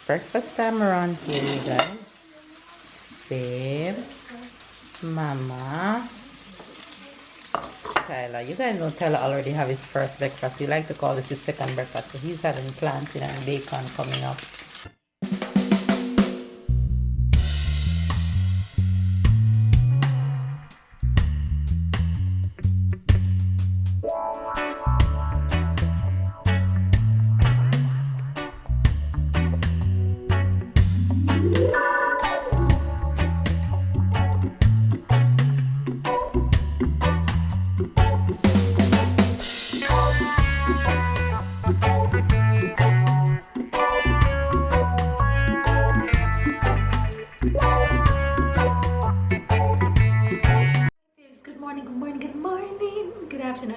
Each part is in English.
breakfast time around here, you guys. Babe, Mama, Tyler. You guys know Tyler already have his first breakfast. We like to call this his second breakfast. So he's having plantain and bacon coming up.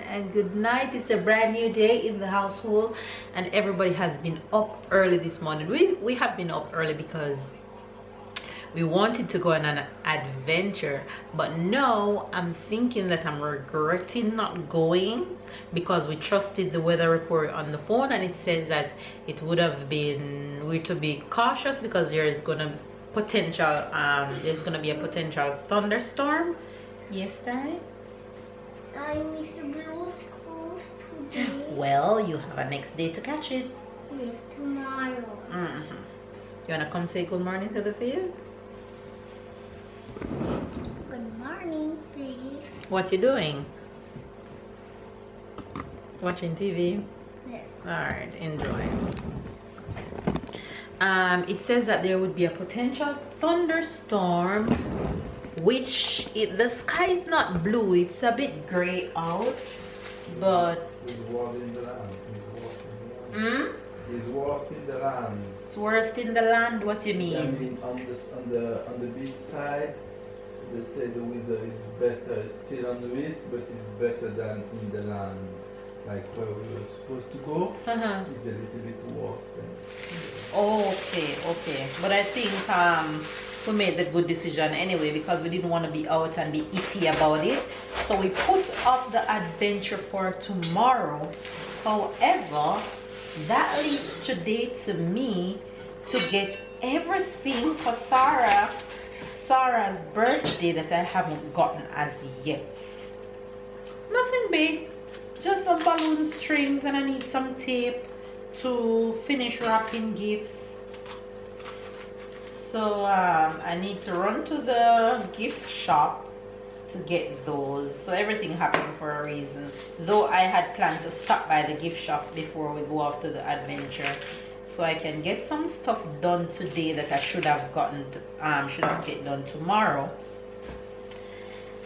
And good night. It's a brand new day in the household and everybody has been up early this morning. We have been up early because we wanted to go on an adventure, but now I'm thinking that I'm regretting not going because we trusted the weather report on the phone and it says that it would have been we to be cautious because there's gonna be a potential thunderstorm. Yes, Dad? I miss the blue schools today. Well, you have a next day to catch it. Yes, tomorrow. You wanna come say good morning to the field? Good morning, please. What you doing? Watching TV? Yes. Alright, enjoy. It says that there would be a potential thunderstorm, which the sky is not blue, it's a bit gray out, but It's worse in the land. It's worse in the land. It's worse in the land. What do you I mean? mean, on the beach side, they say the weather is better, still on the west, but it's better than in the land. Like where we were supposed to go, it's a little bit worse than. Okay. But I think we made the good decision anyway because we didn't want to be out and be iffy about it. So we put up the adventure for tomorrow. However, that leads today to me to get everything for Sarah's birthday that I haven't gotten as yet. Nothing big, just some balloon strings, and I need some tape to finish wrapping gifts. So I need to run to the gift shop to get those. So everything happened for a reason, though I had planned to stop by the gift shop before we go off to the adventure so I can get some stuff done today that I should have get done tomorrow.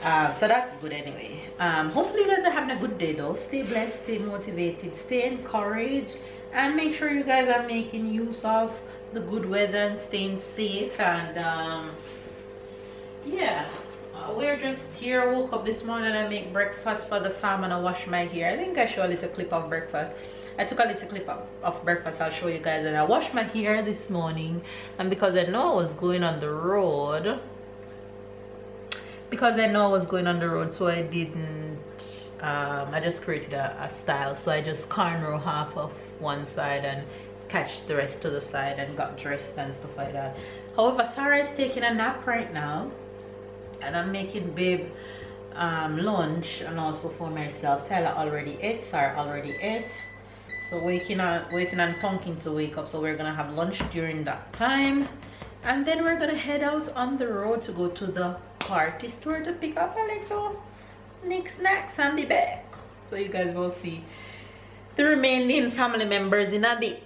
So that's good anyway. Hopefully you guys are having a good day though. Stay blessed, stay motivated, stay encouraged, and make sure you guys are making use of the good weather and staying safe. And yeah, we're just here. I woke up this morning, I make breakfast for the fam and I wash my hair. I think I show a little clip of breakfast. I took a little clip of breakfast. I'll show you guys that I washed my hair this morning, and because I know I was going on the road, so I didn't I just created a style. So I just cornrow half of one side and catch the rest to the side and got dressed and stuff like that. However, Sarah is taking a nap right now and I'm making babe lunch, and also for myself. Tyler already ate, Sarah already ate, so waiting on Pumpkin to wake up. So we're gonna have lunch during that time, and then we're gonna head out on the road to go to the party store to pick up a little knickknacks and be back. So you guys will see the remaining family members in a bit.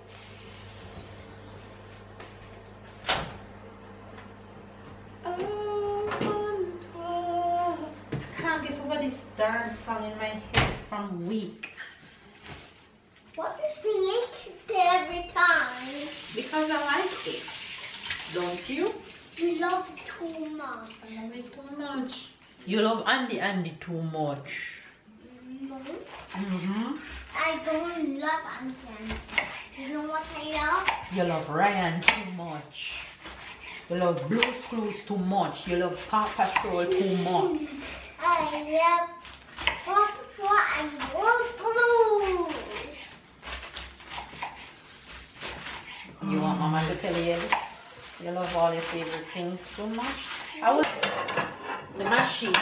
I can't get over this darn song in my head from week. What you sing it every time? Because I like it. Don't you? You love it too much. I love it too much. You love Andy too much. No. I don't love Andy. You know what I love? You love Ryan too much. You love Blue's Clues too much. You love Paw Patrol too much. I love Paw and Blue's Clues. You want Mama to tell you You love all your favorite things so much. The machine.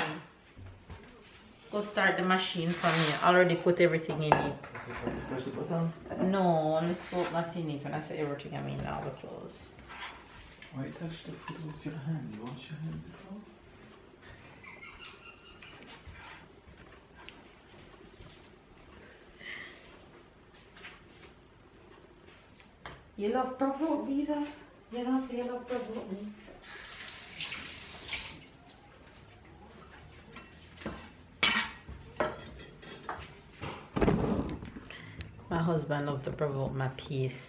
Go start the machine for me. I already put everything in it. Push the button. No, only soap not in it. When I say everything, I mean all the clothes. Why touch the food with your hand? You wash your hand before? You love provoke me, though? You don't say you love provoke me. My husband loved to provoke my peace.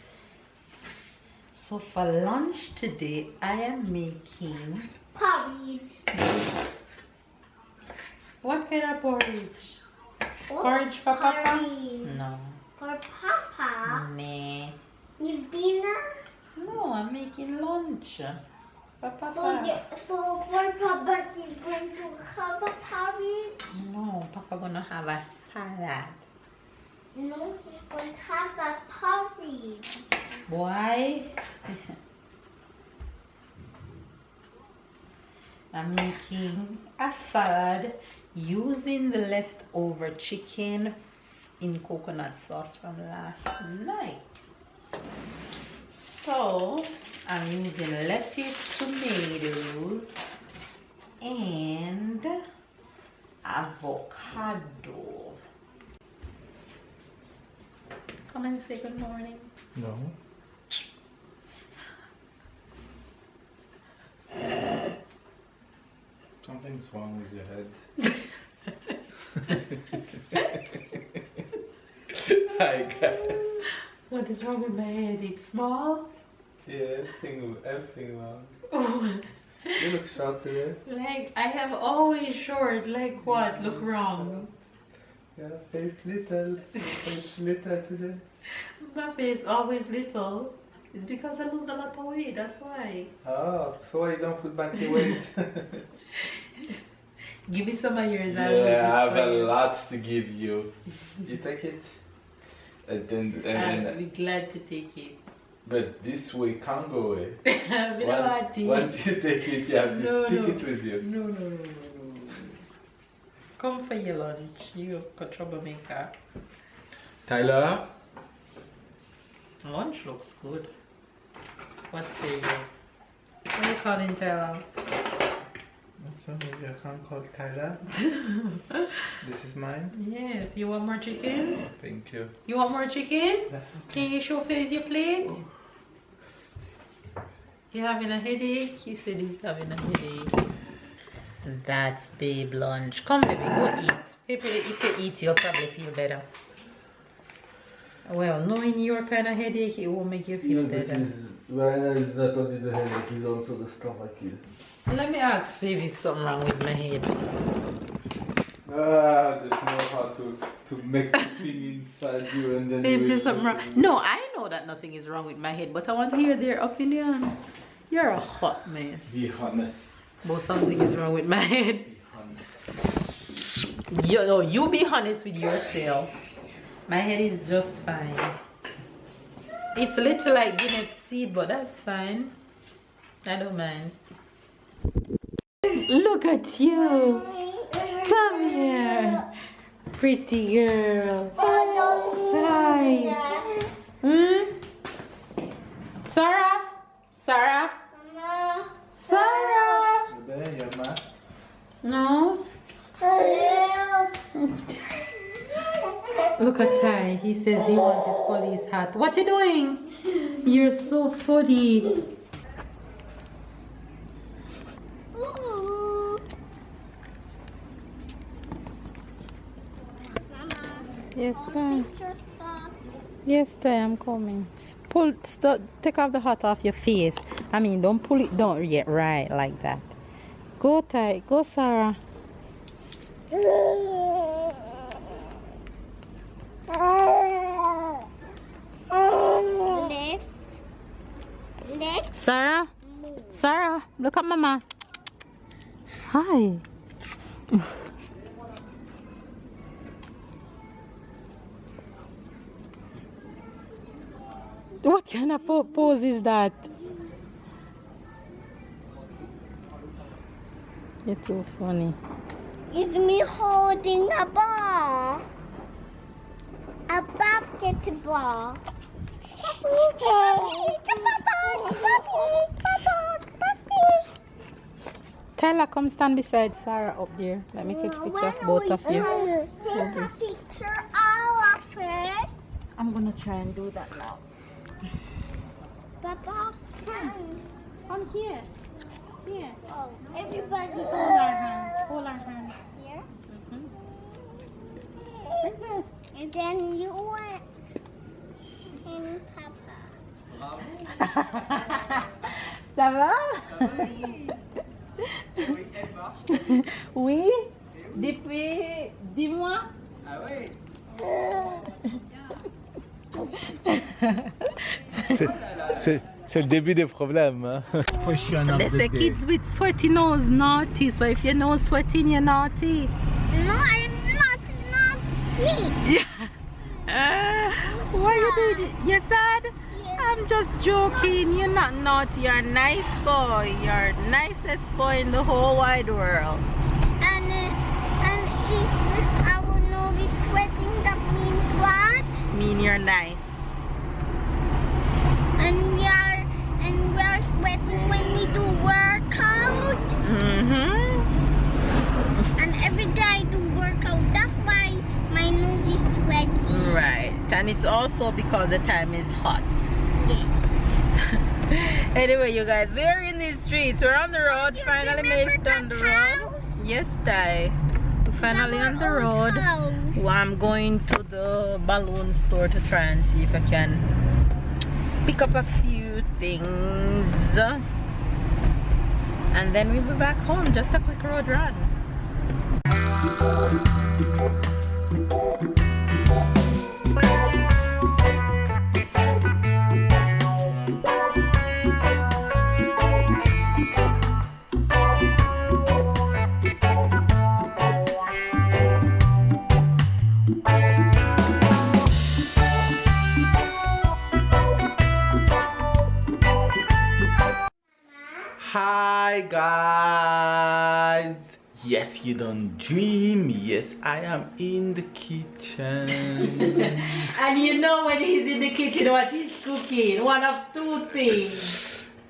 So for lunch today, I am making Porridge. What kind of porridge? What's Porridge for Papa? porridge? No. For Papa? Nah. Is dinner? No, I'm making lunch. For So, Papa. so for Papa, he's going to have a porridge? No, Papa gonna have a salad. No, he's going to have a porridge. Boy. I'm making a salad using the leftover chicken in coconut sauce from last night. So I'm using lettuce, tomatoes, and avocado. Come and say good morning. No. Something's wrong with your head. Hi guys. What is wrong with my head? It's small? Yeah, everything wrong. Oh, You look short today. like I have always short. Like what? Look wrong. Yeah, face little today. My face always little. It's because I lose a lot of weight. That's why. Oh, so why you don't put back the weight? Give me some of yours. Yeah, I have a lot to give you. You take it? And then, I'll be glad to take it. but this way can't go away. Once Once you take it, you have to stick it with you. No. Come for your lunch. You a troublemaker. Tyler? Lunch looks good. What say you? What are you calling Tyler? What's wrong with you? I can't call Tyler. This is mine. Yes. You want more chicken? Thank you. You want more chicken? That's okay. Can you show face your plate? You having a headache? He said he's having a headache. That's babe lunch. Come baby, go eat. Baby, if you eat, you'll probably feel better. Well, knowing your kind of headache, it will make you feel better. Right now it's not only the headache, it's also the stomach. Let me ask baby if something wrong with my head. Just know how to make the thing inside you and then Babe, you there's something wrong. No, I know that nothing is wrong with my head, but I want to hear their opinion. You're a hot mess. Be honest. But something is wrong with my head. Be honest. You be honest with yourself. My head is just fine. It's a little like guinea seed, but that's fine. I don't mind. Look at you. Come here. Pretty girl. Hi. Sarah? Sarah? Sarah? Bebe, you have mask? No. Look at Ty. He says he wants his police hat. What you doing? You're so funny. Yes, Ty. Yes, Ty, I'm coming. Take off the hat off your face. I mean, don't pull it down yet, right, like that. Go, Ty. Go, Sarah. Sarah? Sarah, look at Mama. Hi. What kind of pose is that? You're too funny. It's me holding a ball. A basketball. Tyler, come stand beside Sarah up there. Let me catch a picture of both of you. Take a picture of us. I'm gonna try and do that now. Papa, I'm here. Here. oh, everybody Hold our hands. Hold our hands. here. Princess. And then you went and Papa. Ça va? Oui. Depuis 10 mois. Ah oui. C'est le début des problèmes. Hein? They say kids with sweaty nose naughty. So if your nose sweating, you're naughty. No, I'm not naughty. Why you doing it? You're sad? Yeah. I'm just joking. You're not naughty. You're a nice boy. You're the nicest boy in the whole wide world. And if our nose is sweating, that means what? Mean you're nice. And we are sweating when we do workout. And every day I do workout. That's why my nose is sweaty. Right. And it's also because the time is hot. Yes. Anyway, you guys, we're in the streets. We're on the road. You Finally made it remember on the that road. house? Yes, Ty. We're finally on the Our old road. house. Well, I'm going to the balloon store to try and see if I can pick up a few things. And then we'll be back home. Just a quick road run. Hi guys. Yes, you don't dream. Yes, I am in the kitchen. And you know when he's in the kitchen what he's cooking? One of two things.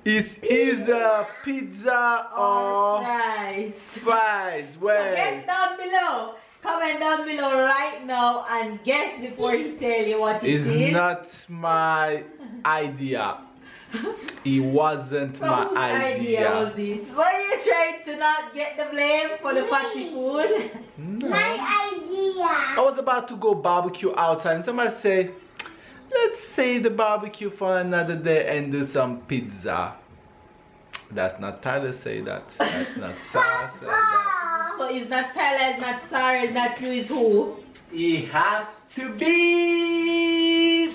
Is either pizza or Fries. fries? So Wait. guess down below. Comment down below right now and guess before he tell you what it is. It's not my idea. It wasn't So my whose idea. was it? So you trying to not get the blame for the party food? No. My idea. I was about to go barbecue outside and somebody say, let's save the barbecue for another day and do some pizza. That's not Tyler say that. That's not Sarah say that. So it's not Tyler, it's not Sarah, it's not you, it's who? It has to be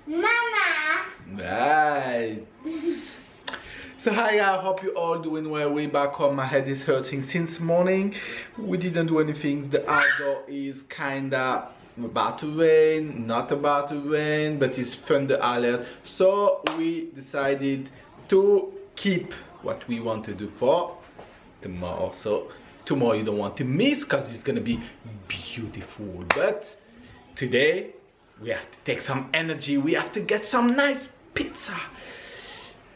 Mama. right. So hi, I hope you all doing well. Way back home, my head is hurting since morning. We didn't do anything. The outdoor is kinda about to rain, not about to rain, but it's thunder alert. So we decided to keep what we want to do for tomorrow. So tomorrow you don't want to miss because it's gonna be beautiful. But today we have to take some energy. We have to get some nice pizza.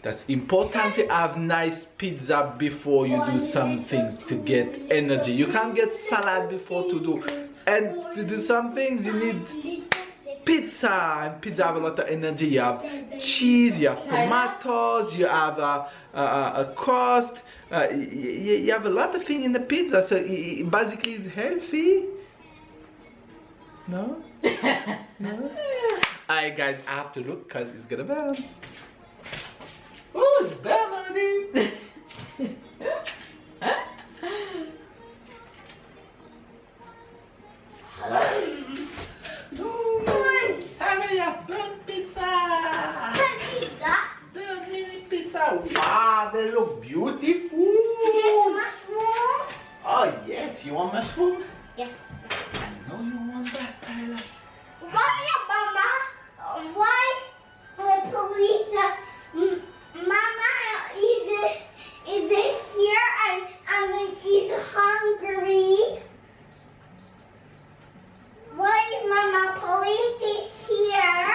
That's important to have nice pizza before you do some things to get energy. You can't get salad before to do, and to do some things you need pizza. And pizza have a lot of energy. You have cheese, you have tomatoes, you have a crust. You have a lot of things in the pizza. So it basically it's healthy. No? No? Alright guys, I have to look because it's gonna burn. Oh, it's burn already. Hallelujah, burn pizza. Pizza. Burn mini pizza. Wow, they look beautiful. Mushroom. Oh yes, you want mushroom? Yes. I know you want that, Tyler. Why, Mama? Why the police? Mama, is it is hungry. Why Mama Police is here?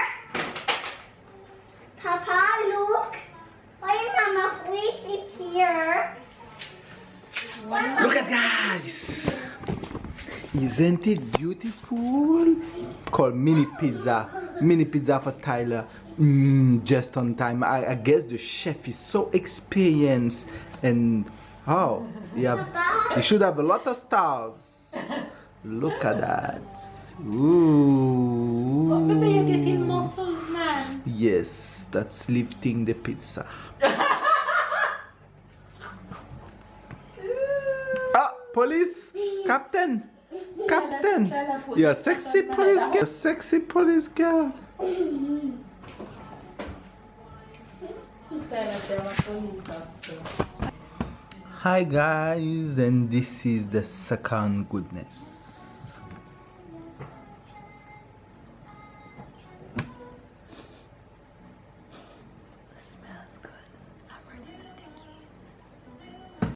Papa, look. Why Mama Police is here? Look at guys! Isn't it beautiful? Called mini pizza. Mini pizza for Tyler. Just on time. I guess the chef is so experienced and oh, you should have a lot of stars. Look at that. Ooh. But baby, you're getting muscles, man. Yes, that's lifting the pizza. Ah, police, captain, captain. You're a sexy police girl. Sexy police girl. Hi guys, and this is the second goodness.